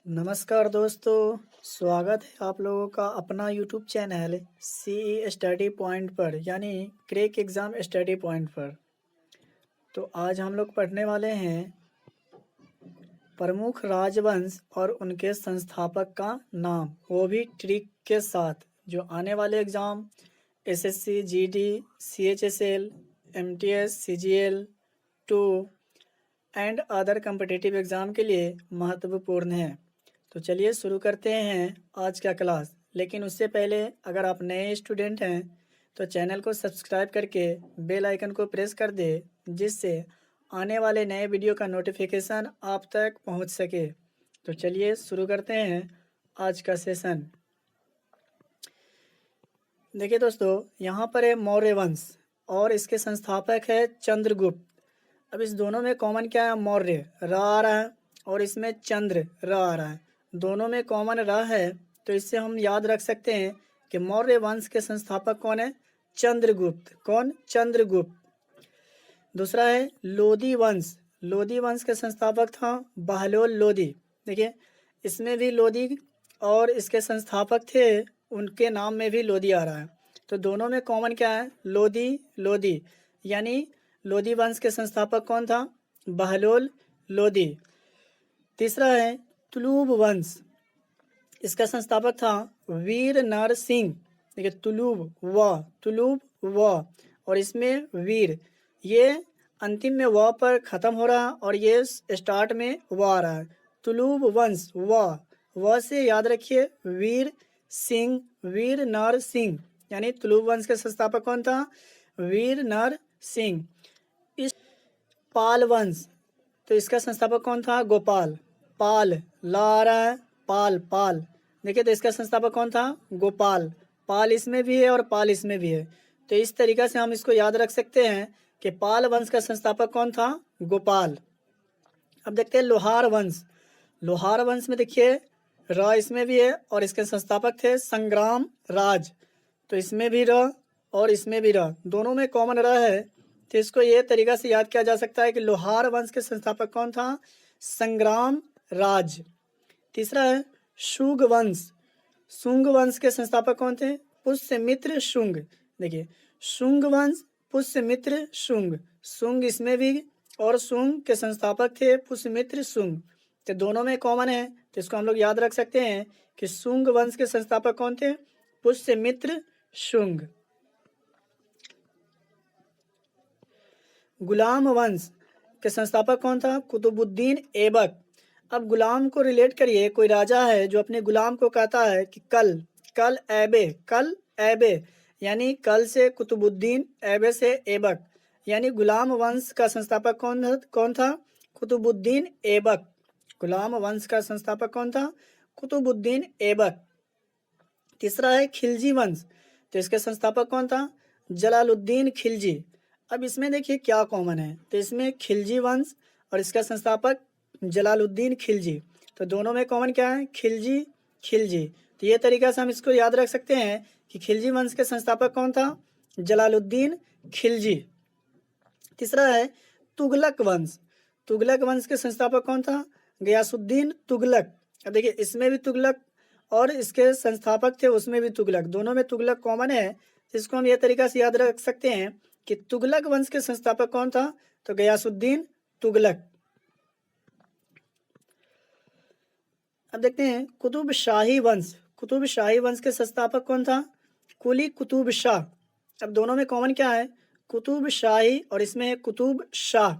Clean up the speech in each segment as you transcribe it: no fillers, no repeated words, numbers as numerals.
नमस्कार दोस्तों, स्वागत है आप लोगों का अपना YouTube channel CE study point पर यानी क्रैक एग्ज़ाम स्टडी पॉइंट पर। तो आज हम लोग पढ़ने वाले हैं प्रमुख राजवंश और उनके संस्थापक का नाम, वो भी ट्रिक के साथ। जो आने वाले exam SSC, GD, CHSL, MTS, CGL 2 and other competitive exam के लिए महत्वपूर्ण है। तो चलिए शुरू करते हैं आज का क्लास। लेकिन उससे पहले अगर आप नए स्टूडेंट हैं तो चैनल को सब्सक्राइब करके बेल आइकन को प्रेस कर दे, जिससे आने वाले नए वीडियो का नोटिफिकेशन आप तक पहुंच सके। तो चलिए शुरू करते हैं आज का सेशन। देखिए दोस्तों, यहाँ पर है मौर्य वंश और इसके संस्थापक है चंद्रगुप्त। अब इस दोनों में कॉमन क्या है? मौर्य र आ रहा है और इसमें चंद्र र आ रहा है। दोनों में कॉमन र है, तो इससे हम याद रख सकते हैं कि मौर्य वंश के संस्थापक कौन है? चंद्रगुप्त। कौन? चंद्रगुप्त। दूसरा है लोदी वंश। लोदी वंश के संस्थापक था बहलोल लोदी। देखिए, इसमें भी लोदी और इसके संस्थापक थे, उनके नाम में भी लोदी आ रहा है। तो दोनों में कॉमन क्या है? लोदी लोदी, यानी लोदी वंश के संस्थापक कौन था? बहलोल लोदी। तीसरा है तुलुब वंश। इसका संस्थापक था वीर नर सिंह। देखिए, तुलुब व और इसमें वीर, ये अंतिम में व पर खत्म हो रहा है और ये स्टार्ट में व आ रहा है। तुलुब वंश व से याद रखिए वीर सिंह, वीर नर सिंह, यानी तुलुब वंश के संस्थापक कौन था? वीर नर सिंह। इस पाल वंश, तो इसका संस्थापक कौन था? गोपाल। पाल ला आ रहा है, पाल। देखिए, तो इसका संस्थापक कौन था? गोपाल। पाल इसमें भी है और पाल इसमें भी है, तो इस तरीक़ा से हम इसको याद रख सकते हैं कि पाल वंश का संस्थापक कौन था? गोपाल। अब देखते हैं लोहार वंश। लोहार वंश में देखिए र इसमें भी है और इसके संस्थापक थे संग्राम राज। तो इसमें भी र और इसमें भी र, दोनों में कॉमन र है, तो इसको ये तरीका से याद किया जा सकता है कि लोहार वंश के संस्थापक कौन था? संग्राम राज। तीसरा है शुंग वंश। शुंग वंश के संस्थापक कौन थे? पुष्यमित्र शुंग। देखिए, शुंग वंश, पुष्यमित्र शुंग, शुंग इसमें भी और शुंग के संस्थापक थे पुष्यमित्र शुंग। तो दोनों में कॉमन है, तो इसको हम लोग याद रख सकते हैं कि शुंग वंश के संस्थापक कौन थे? पुष्यमित्र शुंग। गुलाम वंश के संस्थापक कौन था? कुतुबुद्दीन ऐबक। अब गुलाम को रिलेट करिए, कोई राजा है जो अपने गुलाम को कहता है कि कल ऐबे, यानी कल से कुतुबुद्दीन, ऐबे से ऐबक, यानी गुलाम वंश का संस्थापक कौन था? कुतुबुद्दीन ऐबक। गुलाम वंश का संस्थापक कौन था? कुतुबुद्दीन ऐबक। तीसरा है खिलजी वंश। तो इसके संस्थापक कौन था? जलालुद्दीन खिलजी। अब इसमें देखिए क्या कॉमन है, तो इसमें खिलजी वंश और इसका संस्थापक जलालुद्दीन खिलजी, तो दोनों में कॉमन क्या है? खिलजी। तो ये तरीका से हम इसको याद रख सकते हैं कि खिलजी वंश के संस्थापक कौन था? जलालुद्दीन खिलजी। तीसरा है तुगलक वंश। तुगलक वंश के संस्थापक कौन था? गयासुद्दीन तुगलक। अब देखिए, इसमें भी तुगलक और इसके संस्थापक थे उसमें भी तुगलक, दोनों में तुगलक कॉमन है, इसको हम ये तरीका से याद रख सकते हैं कि तुगलक वंश के संस्थापक कौन था? तो गयासुद्दीन तुगलक। अब देखते हैं कुतुब शाही वंश। कुतुब शाही वंश के संस्थापक कौन था? कुली कुतुब शाह। अब दोनों में कॉमन क्या है? कुतुब शाही और इसमें है कुतुब शाह।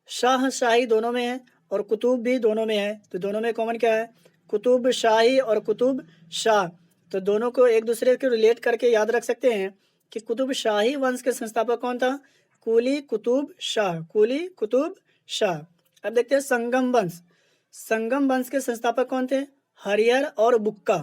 शाह शाही दोनों में है और कुतुब भी दोनों में है, तो दोनों में कॉमन क्या है? कुतुब शाही और कुतुब शाह। तो दोनों को एक दूसरे के रिलेट करके याद रख सकते हैं कि कुतुब शाही वंश के संस्थापक कौन था? कुली कुतुब शाह, कुली कुतुब शाह। अब देखते हैं संगम वंश। संगम वंश के संस्थापक कौन थे? हरिहर और बुक्का।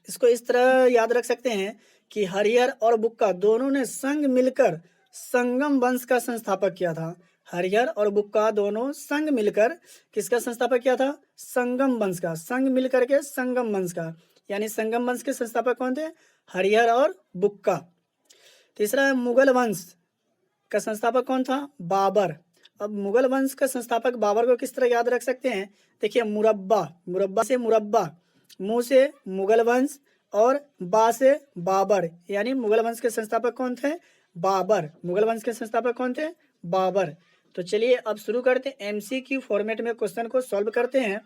इसको इस तरह याद रख सकते हैं कि हरिहर और बुक्का दोनों ने संग मिलकर संगम वंश का संस्थापक किया था। हरिहर और बुक्का दोनों संग मिलकर किसका संस्थापक किया था? संगम वंश का। संग मिलकर के संगम वंश का, यानी संगम वंश के संस्थापक कौन थे? हरिहर और बुक्का। तीसरा है मुगल वंश का संस्थापक कौन था? बाबर। अब मुगल वंश का संस्थापक बाबर को किस तरह याद रख सकते हैं? देखिए, मुरब्बा, मुरब्बा से मुरब्बा, मुंह से मुगल वंश और बा से बाबर, यानी मुगल वंश के संस्थापक कौन थे? बाबर। मुगल वंश के संस्थापक कौन थे? बाबर। तो चलिए अब शुरू करते हैं, एमसीक्यू फॉर्मेट में क्वेश्चन को सॉल्व करते हैं।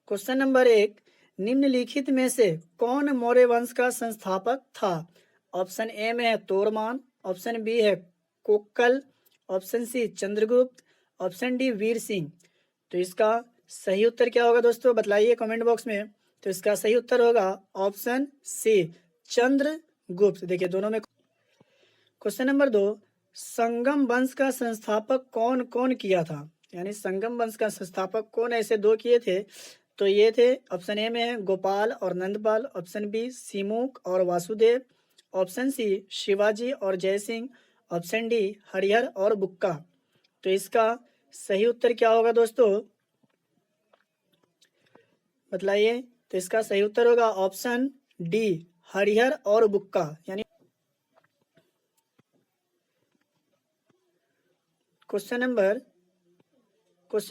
क्वेश्चन नंबर 1, निम्नलिखित में से कौन मौर्य वंश का संस्थापक था? ऑप्शन ए में है तोरमान, ऑप्शन बी है Kokkal, option C Chandragupta, option D Veer Singh. तो इसका सही उत्तर क्या होगा दोस्तों, बतलाइए कमेंट बॉक्स में। तो इसका सही उत्तर होगा ऑप्शन सी चंद्रगुप्त। देखिए दोनों में। क्वेश्चन नंबर 2, संगम वंश का संस्थापक कौन कौन किया था? यानी संगम वंश का संस्थापक कौन ऐसे दो किए थे? तो ये थे, ऑप्शन ए में है गोपाल और नंदपाल, ऑप्शन बी सिमुक और वासुदेव, ऑप्शन सी शिवाजी और जयसिंह, ऑप्शन डी हरिहर और बुक्का। तो इसका सही उत्तर क्या होगा दोस्तों, बतलाइए। तो इसका सही उत्तर होगा ऑप्शन डी हरिहर और बुक्का। यानी क्वेश्चन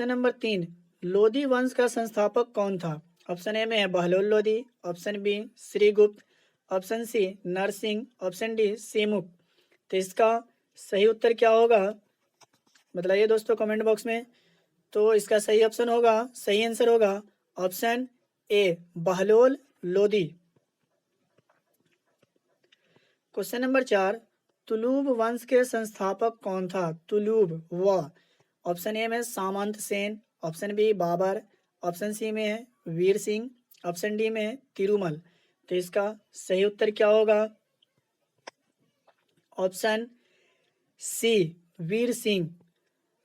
नंबर 3, लोधी वंश का संस्थापक कौन था? ऑप्शन ए में है Bahlol Lodhi, option B Srigupta, option C Narasimha, option D Simuka. तो इसका सही उत्तर क्या होगा, बताइए दोस्तों कमेंट बॉक्स में। तो इसका सही ऑप्शन होगा, सही आंसर होगा ऑप्शन ए बहलोल लोधी। क्वेश्चन नंबर 4, तुलुब वंश के संस्थापक कौन था? तुलुब व, ऑप्शन ए में Samant Sen, option B Babur, option C में है वीर सिंह, ऑप्शन डी में है तिरुमल। तो इसका सही उत्तर क्या होगा, ऑप्शन सी वीर सिंह।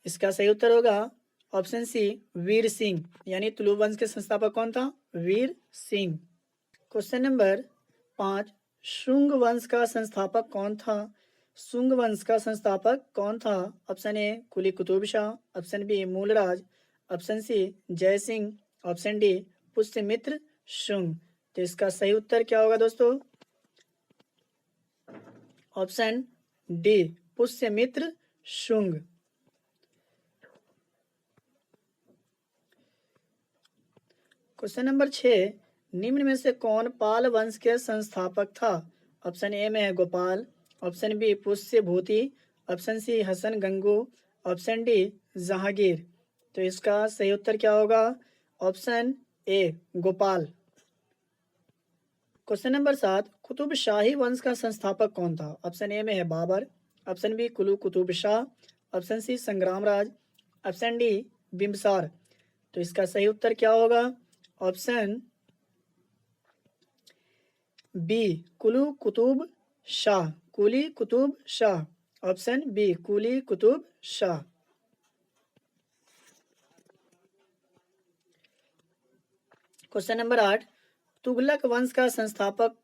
इसका सही उत्तर होगा ऑप्शन सी वीर सिंह, यानी तुलुब वंश के संस्थापक कौन था? वीर सिंह। क्वेश्चन नंबर 5, शुंग वंश का संस्थापक कौन था? शुंग वंश का संस्थापक कौन था? Option A Quli Qutb Shah, option B Mulraj, option C Jai Singh, option D Pushyamitra Shunga. तो इसका सही उत्तर क्या होगा दोस्तों, option D Pushyamitra Shunga. Question number 6, निम्न में से कौन पाल वंश के संस्थापक था? ऑप्शन ए में है Gopal, option B Pushyabhuti, option C Hasan Gangu, option D Jahangir. तो इसका सही उत्तर क्या होगा, option A Gopal. Question number 7, Qutb Shahi वंश का संस्थापक कौन था? ऑप्शन ए में है Babur, option B Quli Qutb Shah, option C Sangram Raj, option D Bimbisara. तो इसका सही उत्तर क्या होगा, ऑप्शन बी कुलू कुतुब शाह, कुली कुतुब शाह, ऑप्शन बी कुली कुतुब शाह। क्वेश्चन नंबर 8, तुगलक वंश का संस्थापक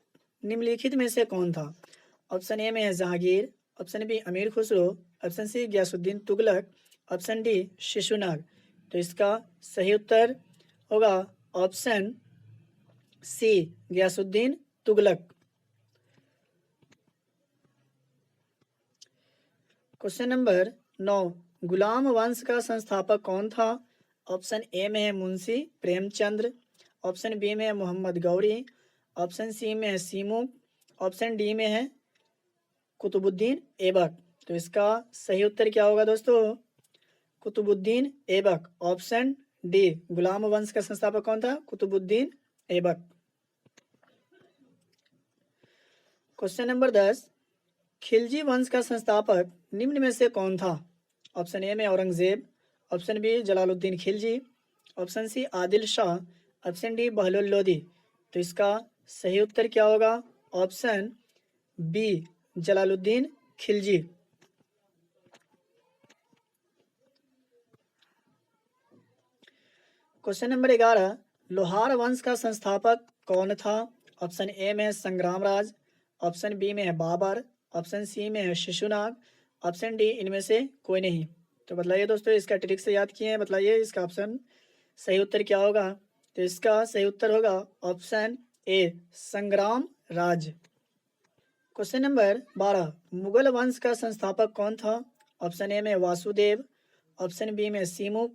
निम्नलिखित में से कौन था? ऑप्शन ए में है Jahangir, option B Amir Khusro, option C Ghiyasuddin Tughlaq, option D Shishunaga. तो इसका सही उत्तर होगा option C Ghiyasuddin Tughlaq. Question number 9, गुलाम वंश का संस्थापक कौन था? ऑप्शन ए में है मुंशी प्रेमचंद्र, ऑप्शन बी में है मोहम्मद गौरी, ऑप्शन सी में है सीमुक, ऑप्शन डी में है कुतुबुद्दीन ऐबक। तो इसका सही उत्तर क्या होगा दोस्तों, कुतुबुद्दीन ऐबक, ऑप्शन डी गुलाम वंश का संस्थापक कौन था? कुतुबुद्दीन ऐबक। क्वेश्चन नंबर 10, खिलजी वंश का संस्थापक निम्न में से कौन था? ऑप्शन ए में Aurangzeb, option B Jalaluddin Khilji, option C Adil Shah, option D Bahlol Lodhi. तो इसका सही उत्तर क्या होगा, option B Jalaluddin Khilji. Question number 11, लोहार वंश का संस्थापक कौन था? ऑप्शन ए में है संग्राम राज, ऑप्शन बी में है बाबर, ऑप्शन सी में है शिशुनाग, ऑप्शन डी इनमें से कोई नहीं। तो बताइए दोस्तों, इसका ट्रिक से याद किए हैं, बताइए इसका ऑप्शन सही उत्तर क्या होगा। तो इसका सही उत्तर होगा ऑप्शन ए संग्राम राज। क्वेश्चन नंबर 12, मुगल वंश का संस्थापक कौन था? ऑप्शन ए में वासुदेव, ऑप्शन बी में Simuk,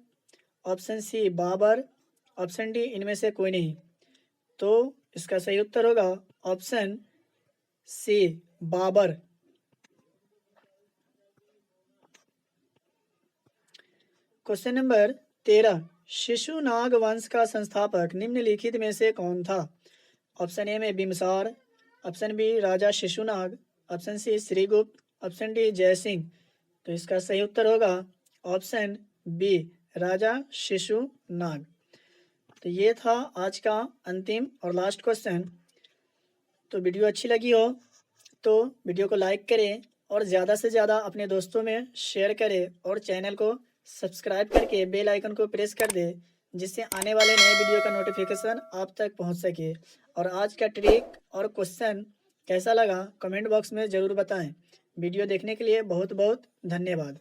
option C Babur, option D इनमें से कोई नहीं। तो इसका सही उत्तर होगा option C Babur. Question number 13, Shishunag वंश का संस्थापक निम्नलिखित में से कौन था? ऑप्शन ए में Bimbisar, option B Raja Shishunag, option C Srigupta, option D Jai Singh. तो इसका सही उत्तर होगा ऑप्शन बी राजा शिशुनाग। तो ये था आज का अंतिम और लास्ट क्वेश्चन। तो वीडियो अच्छी लगी हो तो वीडियो को लाइक करें और ज़्यादा से ज़्यादा अपने दोस्तों में शेयर करें और चैनल को सब्सक्राइब करके बेल आइकन को प्रेस कर दें, जिससे आने वाले नए वीडियो का नोटिफिकेशन आप तक पहुंच सके। और आज का ट्रिक और क्वेश्चन कैसा लगा कमेंट बॉक्स में ज़रूर बताएं। वीडियो देखने के लिए बहुत बहुत धन्यवाद।